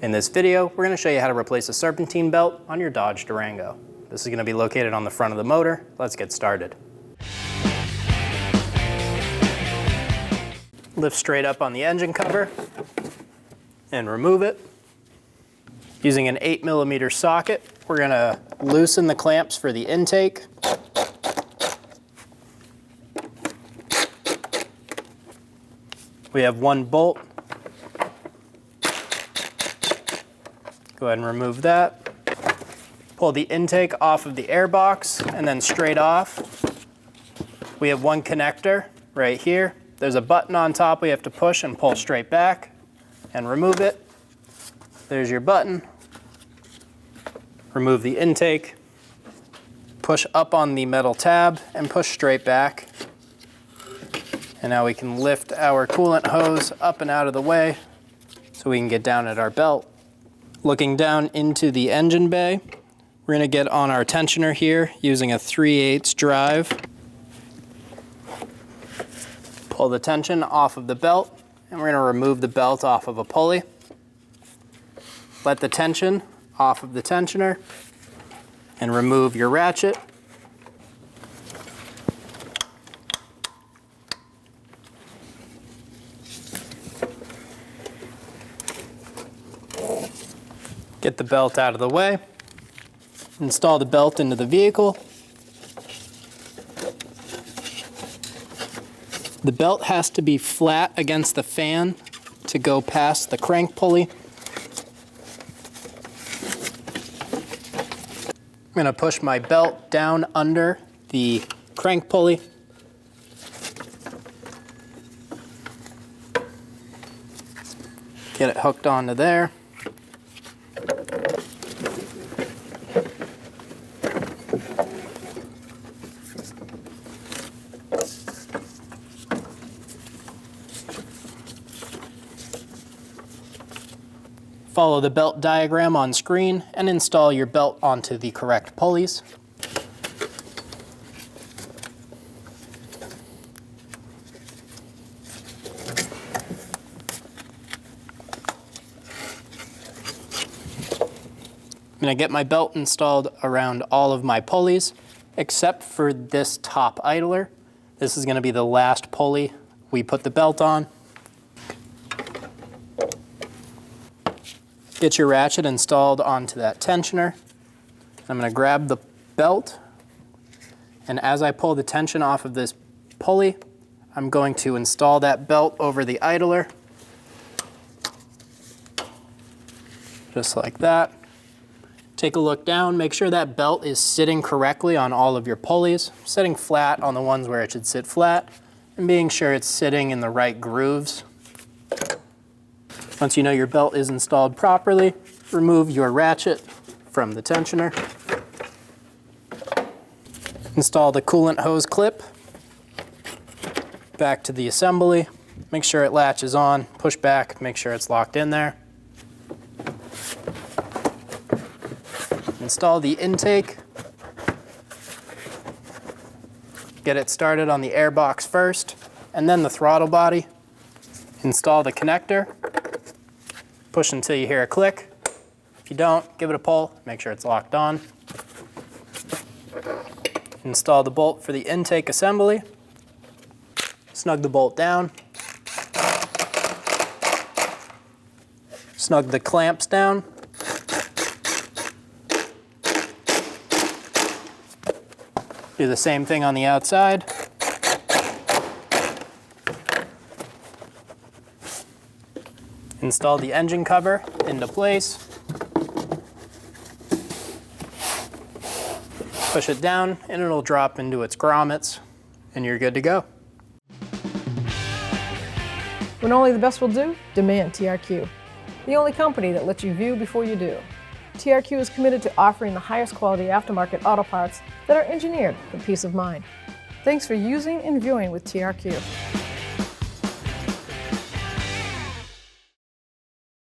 In this video, we're going to show you how to replace a serpentine belt on your Dodge Durango. This is going to be located on the front of the motor. Let's get started. Lift straight up on the engine cover and remove it. Using an 8mm socket, we're going to loosen the clamps for the intake. We have one bolt. Go ahead and remove that. Pull the intake off of the air box and then straight off. We have one connector right here. There's a button on top we have to push and pull straight back and remove it. There's your button. Remove the intake. Push up on the metal tab and push straight back. And now we can lift our coolant hose up and out of the way so we can get down at our belt. Looking down into the engine bay, we're going to get on our tensioner here using a 3/8 drive. Pull the tension off of the belt, and we're going to remove the belt off of a pulley. Let the tension off of the tensioner, and remove your ratchet. Get the belt out of the way. Install the belt into the vehicle. The belt has to be flat against the fan to go past the crank pulley. I'm going to push my belt down under the crank pulley. Get it hooked onto there. Follow the belt diagram on screen and install your belt onto the correct pulleys. I'm going to get my belt installed around all of my pulleys, except for this top idler. This is going to be the last pulley we put the belt on. Get your ratchet installed onto that tensioner. I'm going to grab the belt, and as I pull the tension off of this pulley, I'm going to install that belt over the idler, just like that. Take a look down, make sure that belt is sitting correctly on all of your pulleys, sitting flat on the ones where it should sit flat, and being sure it's sitting in the right grooves. Once you know your belt is installed properly, remove your ratchet from the tensioner. Install the coolant hose clip back to the assembly. Make sure it latches on, push back, make sure it's locked in there. Install the intake. Get it started on the air box first, and then the throttle body. Install the connector. Push until you hear a click. If you don't, give it a pull, make sure it's locked on. Install the bolt for the intake assembly. Snug the bolt down. Snug the clamps down. Do the same thing on the outside. Install the engine cover into place. Push it down and it'll drop into its grommets and you're good to go. When only the best will do, demand TRQ. The only company that lets you view before you do. TRQ is committed to offering the highest quality aftermarket auto parts that are engineered for peace of mind. Thanks for using and viewing with TRQ.